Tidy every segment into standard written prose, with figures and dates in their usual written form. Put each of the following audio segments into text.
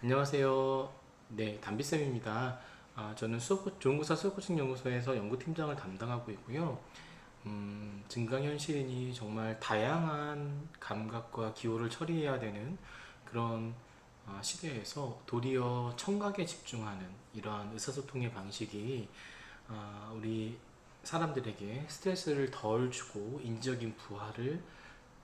안녕하세요. 네, 담비쌤입니다. 저는 조은구사 수요코칭연구소에서 연구팀장을 담당하고 있고요. 증강현실이니 정말 다양한 감각과 기호를 처리해야 되는 그런 시대에서 도리어 청각에 집중하는 이러한 의사소통의 방식이 우리 사람들에게 스트레스를 덜 주고 인지적인 부하를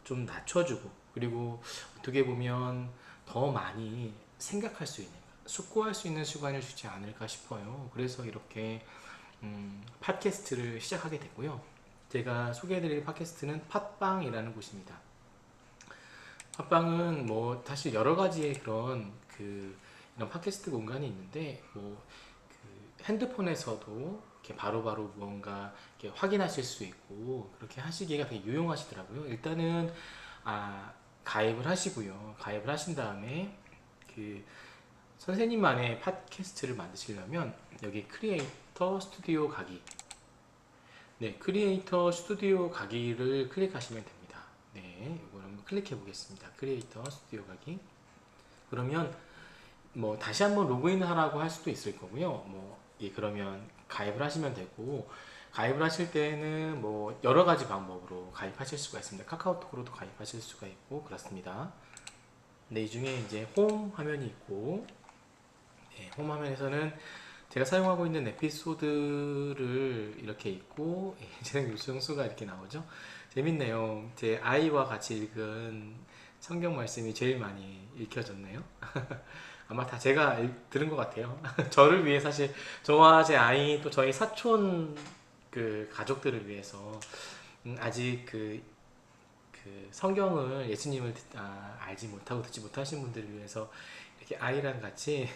좀 낮춰주고, 그리고 어떻게 보면 더 많이 생각할 수 있는, 숙고할 수 있는 시간을 주지 않을까 싶어요. 그래서 이렇게 팟캐스트를 시작하게 됐고요. 제가 소개해드릴 팟캐스트는 팟빵이라는 곳입니다. 팟빵은 뭐 사실 여러 가지의 그런 이런 팟캐스트 공간이 있는데, 핸드폰에서도 이렇게 바로바로 무언가 이렇게 확인하실 수 있고 그렇게 하시기가 되게 유용하시더라고요. 일단은 아, 가입을 하시고요. 가입을 하신 다음에 그 선생님만의 팟캐스트를 만드시려면 여기 크리에이터 스튜디오 가기, 네, 크리에이터 스튜디오 가기를 클릭하시면 됩니다. 네, 이걸 한번 클릭해 보겠습니다. 크리에이터 스튜디오 가기. 그러면 뭐 다시 한번 로그인 하라고 할 수도 있을 거고요. 그러면 가입을 하시면 되고, 가입을 하실 때는 뭐 여러 가지 방법으로 가입하실 수가 있습니다. 카카오톡으로도 가입하실 수가 있고 그렇습니다. 네, 이 중에 이제 홈 화면이 있고, 네, 홈 화면에서는 제가 사용하고 있는 에피소드를 이렇게 있고, 재생 요청수가 이렇게 나오죠. 재밌네요. 제 아이와 같이 읽은 성경 말씀이 제일 많이 읽혀졌네요. 아마 다 제가 들은 것 같아요. 저를 위해, 사실 저와 제 아이 또 저희 사촌 가족들을 위해서 아직 성경을, 예수님을 알지 못하고 듣지 못하신 분들을 위해서 이렇게 아이랑 같이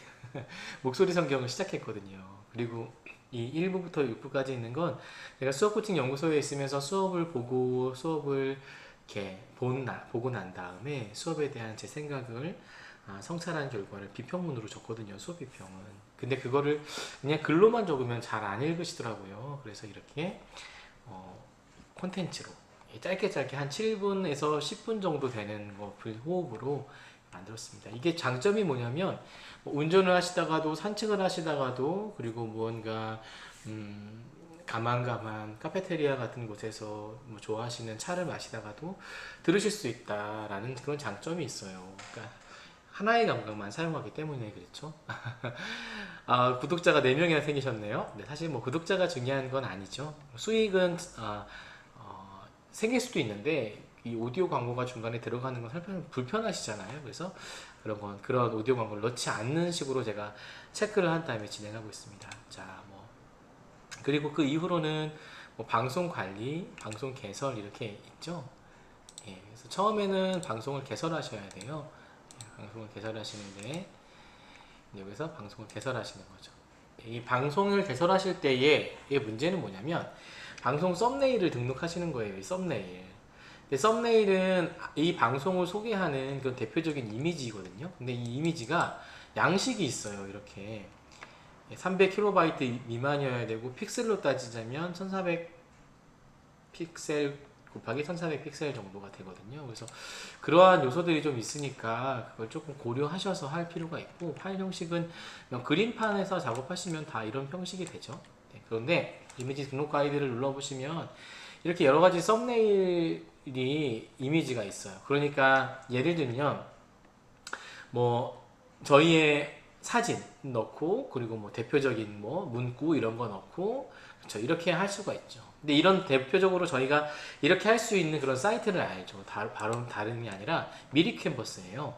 목소리 성경을 시작했거든요. 그리고 이 1부부터 6부까지 있는 건 내가 수업 코칭 연구소에 있으면서 수업을 보고 수업을 이렇게 보고 난 다음에 수업에 대한 제 생각을 성찰한 결과를 비평문으로 적거든요. 수업 비평은. 근데 그거를 그냥 글로만 적으면 잘 안 읽으시더라고요. 그래서 이렇게 콘텐츠로 짧게 짧게 한 7분에서 10분 정도 되는 거 불호흡으로 만들었습니다. 이게 장점이 뭐냐면 운전을 하시다가도 산책을 하시다가도, 그리고 무언가 가만가만 카페테리아 같은 곳에서 뭐 좋아하시는 차를 마시다가도 들으실 수 있다라는 그런 장점이 있어요. 그러니까 하나의 감각만 사용하기 때문에 그렇죠. 구독자가 4명이나 생기셨네요. 네, 사실 뭐 구독자가 중요한 건 아니죠. 수익은 생길 수도 있는데 이 오디오 광고가 중간에 들어가는 건 불편하시잖아요. 그래서 그런 오디오 광고를 넣지 않는 식으로 제가 체크를 한 다음에 진행하고 있습니다. 자, 그리고 그 이후로는 뭐 방송 관리, 방송 개설 이렇게 있죠. 예, 그래서 처음에는 방송을 개설하셔야 돼요. 예, 방송을 개설하시는데 여기서 방송을 개설하시는 거죠. 이 방송을 개설하실 때의 문제는 뭐냐면 방송 썸네일을 등록하시는 거예요. 이 썸네일. 근데 썸네일은 이 방송을 소개하는 그런 대표적인 이미지거든요. 근데 이 이미지가 양식이 있어요. 이렇게 300KB 미만이어야 되고, 픽셀로 따지자면 1400 픽셀 곱하기 1400 픽셀 정도가 되거든요. 그래서 그러한 요소들이 좀 있으니까 그걸 조금 고려하셔서 할 필요가 있고, 파일 형식은 그냥 그림판에서 작업하시면 다 이런 형식이 되죠. 네, 그런데 이미지 등록 가이드를 눌러보시면 이렇게 여러 가지 썸네일이 이미지가 있어요. 그러니까 예를 들면 뭐 저희의 사진 넣고, 그리고 뭐 대표적인 뭐 문구 이런 거 넣고, 그렇죠, 이렇게 할 수가 있죠. 근데 이런 대표적으로 저희가 이렇게 할 수 있는 그런 사이트를 알죠. 바로 다른 게 아니라 미리 캔버스예요.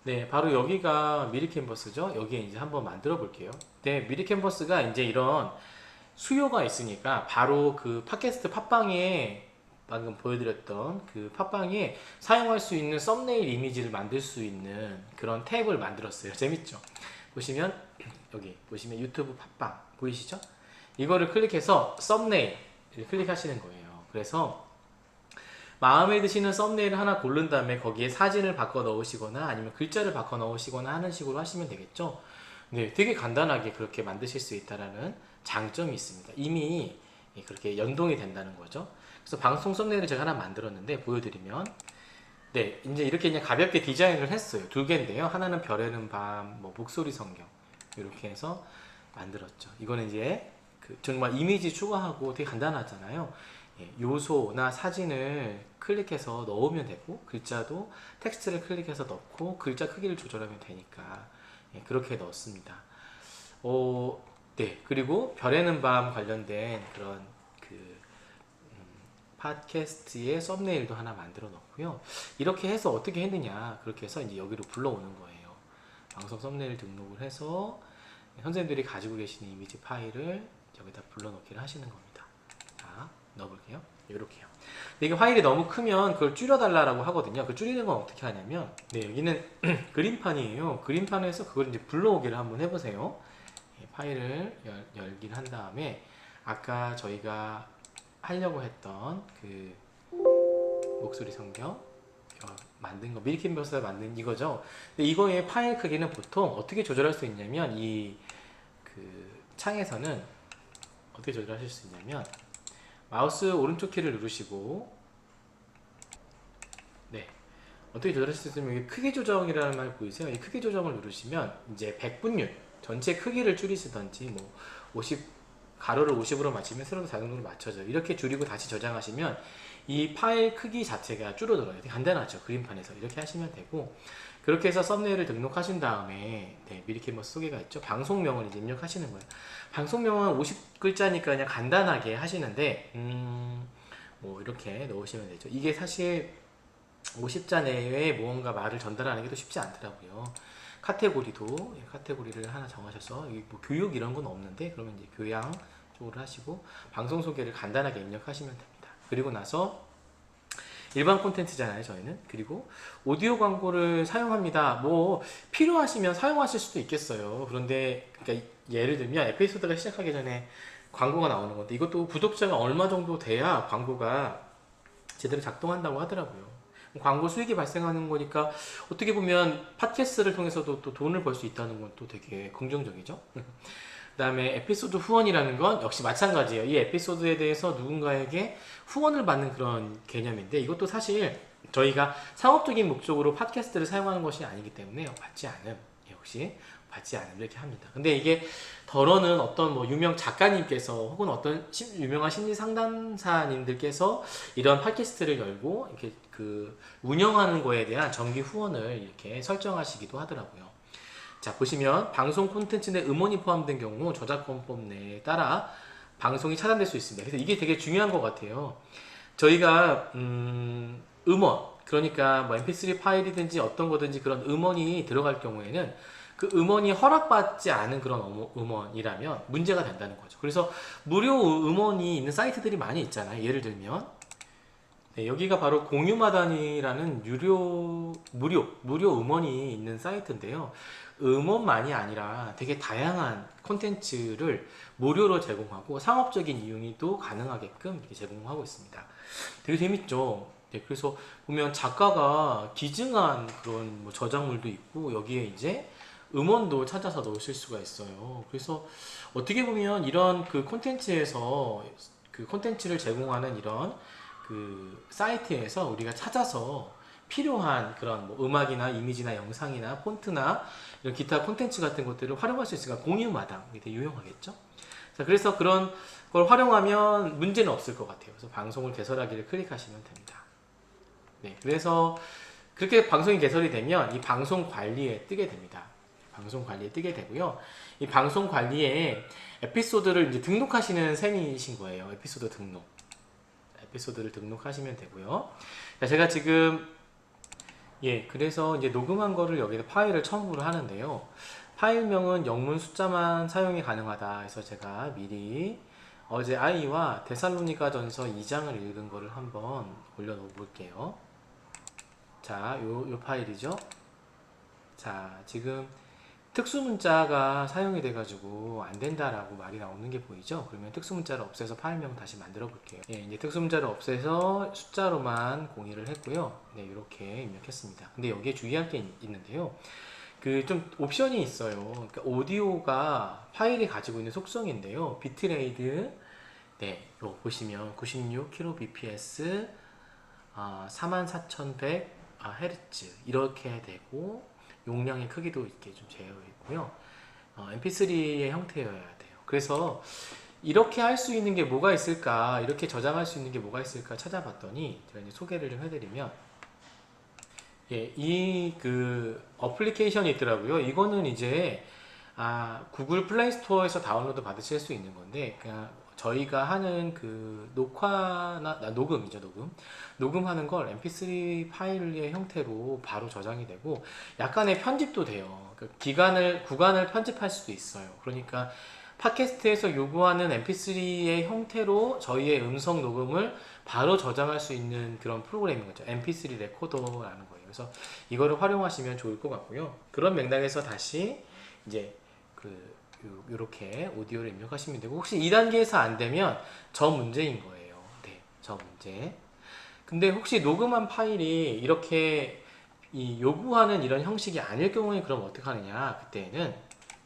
네, 바로 여기가 미리 캔버스죠. 여기에 이제 한번 만들어 볼게요. 네, 미리 캔버스가 이제 이런 수요가 있으니까 바로 그 팟캐스트 팟빵에, 방금 보여드렸던 그 팟빵에 사용할 수 있는 썸네일 이미지를 만들 수 있는 그런 탭을 만들었어요. 재밌죠? 보시면 여기 보시면 유튜브 팟빵 보이시죠? 이거를 클릭해서 썸네일을 클릭하시는 거예요. 그래서 마음에 드시는 썸네일을 하나 고른 다음에 거기에 사진을 바꿔 넣으시거나 아니면 글자를 바꿔 넣으시거나 하는 식으로 하시면 되겠죠. 네, 되게 간단하게 그렇게 만드실 수 있다라는 장점이 있습니다. 이미 그렇게 연동이 된다는 거죠. 그래서 방송 썸네일을 제가 하나 만들었는데 보여드리면, 네, 이제 이렇게 그냥 가볍게 디자인을 했어요. 두 개인데요. 하나는 별에는 밤, 뭐 목소리 성경 이렇게 해서 만들었죠. 이거는 이제 그 정말 이미지 추가하고 되게 간단하잖아요. 예, 요소나 사진을 클릭해서 넣으면 되고 글자도 텍스트를 클릭해서 넣고 글자 크기를 조절하면 되니까 예, 그렇게 넣었습니다. 네, 그리고 별에는 밤 관련된 그런 그 팟캐스트의 썸네일도 하나 만들어 놓고요. 이렇게 해서 어떻게 했느냐, 그렇게 해서 이제 여기로 불러오는 거예요. 방송 썸네일 등록을 해서 선생님들이 가지고 계시는 이미지 파일을 여기다 불러넣기를 하시는 겁니다. 자, 넣어볼게요. 이렇게요. 근데 이게 파일이 너무 크면 그걸 줄여달라고 하거든요. 그 줄이는 건 어떻게 하냐면, 네, 여기는 그림판이에요. 그림판에서 그걸 이제 불러오기를 한번 해보세요. 예, 파일을 열긴 한 다음에 아까 저희가 하려고 했던 그 목소리 성경 만든 거, 밀킨 버스가 만든 이거죠. 근데 이거의 파일 크기는 보통 어떻게 조절할 수 있냐면, 이 그 창에서는 어떻게 조절하실 수 있냐면, 마우스 오른쪽 키를 누르시고, 네, 어떻게 조절할 수 있으면 여기 크기 조정이라는 말 보이세요? 이 크기 조정을 누르시면 이제 백분율 전체 크기를 줄이시던지, 뭐 50 가로를 50으로 맞추면 세로도 4등분으로 맞춰져요. 이렇게 줄이고 다시 저장하시면 이 파일 크기 자체가 줄어들어요. 되게 간단하죠. 그림판에서 이렇게 하시면 되고, 그렇게 해서 썸네일을 등록하신 다음에, 네, 미리캐머스 소개가 있죠. 방송명을 이제 입력하시는 거예요. 방송명은 50글자니까 그냥 간단하게 하시는데, 뭐 이렇게 넣으시면 되죠. 이게 사실 50자 내에 무언가 말을 전달하는 게 또 쉽지 않더라고요. 카테고리도, 카테고리를 하나 정하셔서, 여기 뭐 교육 이런 건 없는데, 그러면 이제 교양 쪽으로 하시고 방송 소개를 간단하게 입력하시면 됩니다. 그리고 나서 일반 콘텐츠잖아요, 저희는. 그리고 오디오 광고를 사용합니다. 뭐 필요하시면 사용하실 수도 있겠어요. 그런데 그러니까 예를 들면 에피소드가 시작하기 전에 광고가 나오는 건데, 이것도 구독자가 얼마 정도 돼야 광고가 제대로 작동한다고 하더라고요. 광고 수익이 발생하는 거니까 어떻게 보면 팟캐스트를 통해서도 또 돈을 벌 수 있다는 건 또 되게 긍정적이죠. 그 다음에 에피소드 후원이라는 건 역시 마찬가지예요. 이 에피소드에 대해서 누군가에게 후원을 받는 그런 개념인데, 이것도 사실 저희가 상업적인 목적으로 팟캐스트를 사용하는 것이 아니기 때문에 받지 않음, 역시 받지 않음 이렇게 합니다. 근데 이게 덜어는 어떤 뭐 유명 작가님께서 혹은 어떤 유명한 심리 상담사님들께서 이런 팟캐스트를 열고 이렇게 그 운영하는 거에 대한 정기 후원을 이렇게 설정하시기도 하더라고요. 자, 보시면 방송 콘텐츠 내 음원이 포함된 경우 저작권법 내에 따라 방송이 차단될 수 있습니다. 그래서 이게 되게 중요한 것 같아요. 저희가 음원, 그러니까 뭐 mp3 파일이든지 어떤 거든지 그런 음원이 들어갈 경우에는 그 음원이 허락받지 않은 그런 음원이라면 문제가 된다는 거죠. 그래서 무료 음원이 있는 사이트들이 많이 있잖아요. 예를 들면, 네, 여기가 바로 공유마당이라는 무료 음원이 있는 사이트인데요. 음원만이 아니라 되게 다양한 콘텐츠를 무료로 제공하고 상업적인 이용도 가능하게끔 이렇게 제공하고 있습니다. 되게 재밌죠? 네, 그래서 보면 작가가 기증한 그런 뭐 저작물도 있고, 여기에 이제 음원도 찾아서 넣으실 수가 있어요. 그래서 어떻게 보면 이런 그 콘텐츠에서 그 콘텐츠를 제공하는 이런 그 사이트에서 우리가 찾아서 필요한 그런 뭐 음악이나 이미지나 영상이나 폰트나 이런 기타 콘텐츠 같은 것들을 활용할 수 있으니까 공유마당 되게 유용하겠죠. 자, 그래서 그런 걸 활용하면 문제는 없을 것 같아요. 그래서 방송을 개설하기를 클릭하시면 됩니다. 네, 그래서 그렇게 방송이 개설이 되면 이 방송 관리에 뜨게 됩니다. 방송 관리에 뜨게 되고요. 이 방송 관리에 에피소드를 이제 등록하시는 셈이신 거예요. 에피소드 등록. 에피소드를 등록하시면 되고요. 자, 제가 지금 그래서 이제 녹음한 거를 여기다 파일을 첨부를 하는데요. 파일명은 영문 숫자만 사용이 가능하다 해서 제가 미리 어제 아이와 데살로니가 전서 2장을 읽은 거를 한번 올려놓어 볼게요. 자, 요 파일이죠. 자, 지금 특수문자가 사용이 돼가지고 안 된다라고 말이 나오는 게 보이죠? 그러면 특수문자를 없애서 파일명 다시 만들어 볼게요. 이제 특수문자를 없애서 숫자로만 공유를 했고요. 네, 이렇게 입력했습니다. 근데 여기에 주의할 게 있는데요. 그 좀 옵션이 있어요. 그러니까 오디오가 파일이 가지고 있는 속성인데요. 비트레이트, 네, 요 보시면 96kbps, 44100 헤르츠 이렇게 되고 용량의 크기도 이렇게 좀 제어 있고요. mp3의 형태여야 돼요. 그래서 이렇게 할 수 있는 게 뭐가 있을까, 이렇게 저장할 수 있는 게 뭐가 있을까 찾아봤더니 제가 이제 소개를 좀 해드리면, 예, 이 그 어플리케이션이 있더라고요. 이거는 이제 구글 플레이 스토어에서 다운로드 받으실 수 있는 건데, 그냥 저희가 하는 그 녹화나 녹음이죠, 녹음하는 걸 mp3 파일의 형태로 바로 저장이 되고 약간의 편집도 돼요. 그 구간을 편집할 수도 있어요. 그러니까 팟캐스트에서 요구하는 mp3의 형태로 저희의 음성 녹음을 바로 저장할 수 있는 그런 프로그램인 거죠. mp3 레코더라는 거예요. 그래서 이거를 활용하시면 좋을 것 같고요. 그런 맥락에서 다시 이제 요렇게 오디오를 입력하시면 되고, 혹시 2단계에서 안 되면 저 문제인 거예요. 네, 저 문제. 근데 혹시 녹음한 파일이 이렇게 요구하는 이런 형식이 아닐 경우에 그럼 어떻게 하느냐? 그때는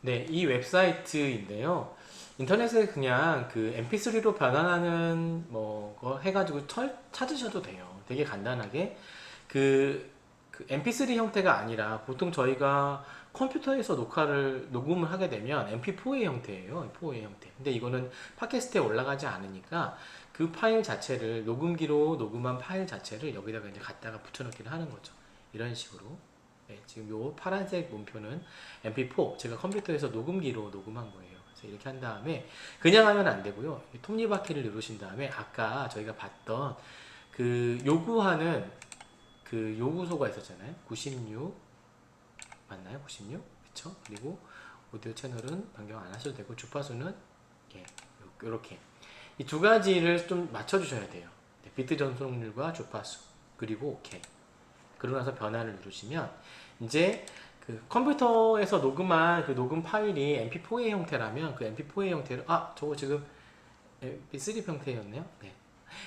네, 이 웹사이트인데요. 인터넷에 그냥 그 mp3로 변환하는 거 해가지고 찾으셔도 돼요. 되게 간단하게 그 mp3 형태가 아니라 보통 저희가 컴퓨터에서 녹음을 하게 되면 mp4의 형태예요. 4의 형태. 근데 이거는 팟캐스트에 올라가지 않으니까 그 파일 자체를, 녹음기로 녹음한 파일 자체를 여기다가 이제 갖다가 붙여넣기를 하는 거죠. 이런 식으로. 네, 지금 요 파란색 문표는 mp4, 제가 컴퓨터에서 녹음기로 녹음한 거예요. 그래서 이렇게 한 다음에 그냥 하면 안 되고요. 톱니바퀴를 누르신 다음에 아까 저희가 봤던 그 요구하는 그 요구소가 있었잖아요. 96 맞나요? 96? 그쵸? 그리고 오디오 채널은 변경 안 하셔도 되고 주파수는 이렇게 이 두 가지를 좀 맞춰주셔야 돼요. 네, 비트 전송률과 주파수, 그리고 오케이. 그러고 나서 변화를 누르시면 이제 그 컴퓨터에서 녹음한 그 녹음 파일이 mp4의 형태라면 그 mp4의 형태를 저거 지금 mp3 형태였네요. 네.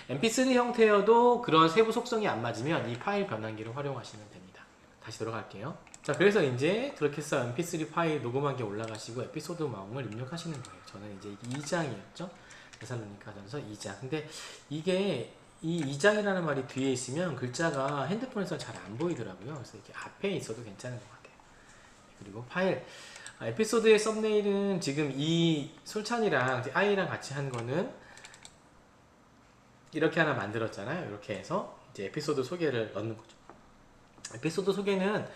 mp3 형태여도 그런 세부 속성이 안 맞으면 이 파일 변환기를 활용하시면 됩니다. 다시 들어갈게요. 자, 그래서 이제 그렇게 해서 mp3 파일 녹음한 게 올라가시고 에피소드 마음을 입력하시는 거예요. 저는 이제 2장이었죠. 데살로니가전서 2장. 근데 이게 이 2장이라는 말이 뒤에 있으면 글자가 핸드폰에서 잘 안 보이더라고요. 그래서 이렇게 앞에 있어도 괜찮은 것 같아요. 그리고 파일, 에피소드의 썸네일은 지금 이 솔찬이랑 아이랑 같이 한 거는 이렇게 하나 만들었잖아요. 이렇게 해서 이제 에피소드 소개를 넣는 거죠. 에피소드 소개는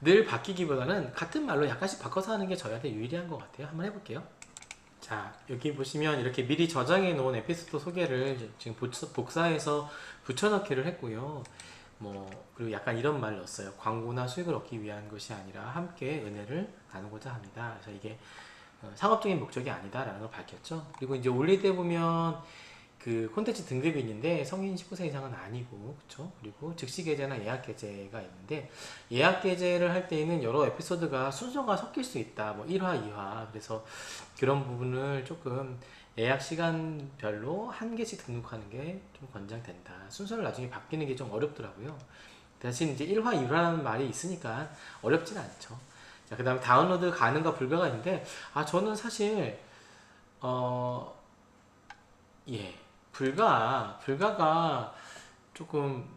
늘 바뀌기보다는 같은 말로 약간씩 바꿔서 하는 게 저희한테 유리한 것 같아요. 한번 해볼게요. 자, 여기 보시면 이렇게 미리 저장해 놓은 에피소드 소개를 지금 복사해서 붙여넣기를 했고요. 그리고 약간 이런 말 넣었어요. 광고나 수익을 얻기 위한 것이 아니라 함께 은혜를 나누고자 합니다. 그래서 이게 상업적인 목적이 아니다라는 걸 밝혔죠. 그리고 이제 올릴 때 보면 그 콘텐츠 등급이 있는데 성인 19세 이상은 아니고, 그쵸? 그리고 즉시 게재나 예약 게재가 있는데, 예약 게재를 할 때에는 여러 에피소드가 순서가 섞일 수 있다. 1화, 2화. 그래서 그런 부분을 조금 예약 시간별로 한 개씩 등록하는 게 좀 권장된다. 순서를 나중에 바뀌는 게 좀 어렵더라고요. 대신 이제 1화, 2화라는 말이 있으니까 어렵진 않죠. 자, 그 다음에 다운로드 가능과 불가가 있는데, 저는 사실, 불가가 조금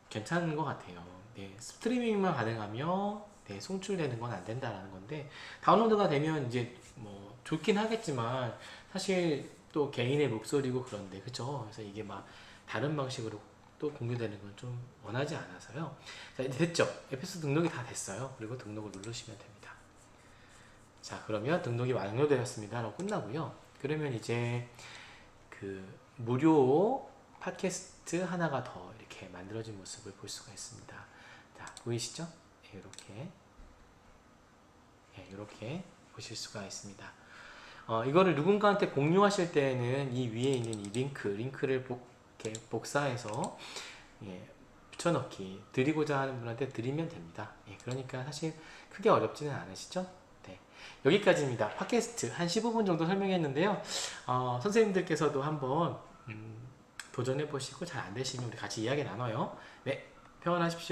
괜찮은 것 같아요. 네, 스트리밍만 가능하며 송출되는 건 안 된다라는 건데, 다운로드가 되면 이제 좋긴 하겠지만 사실 또 개인의 목소리고 그런데, 그쵸? 그래서 이게 다른 방식으로 또 공유되는 건 좀 원하지 않아서요. 자, 이제 됐죠? 에피소드 등록이 다 됐어요. 그리고 등록을 누르시면 됩니다. 자, 그러면 등록이 완료되었습니다 라고 끝나고요. 그러면 이제 그 무료 팟캐스트 하나가 더 이렇게 만들어진 모습을 볼 수가 있습니다. 자, 보이시죠? 이렇게 보실 수가 있습니다. 이거를 누군가한테 공유하실 때는 이 위에 있는 이 링크를 이렇게 복사해서 붙여넣기, 드리고자 하는 분한테 드리면 됩니다. 그러니까 사실 크게 어렵지는 않으시죠? 네, 여기까지입니다. 팟캐스트 한 15분 정도 설명했는데요. 선생님들께서도 한번 도전해 보시고 잘 안 되시면 우리 같이 이야기 나눠요. 네, 평안하십시오.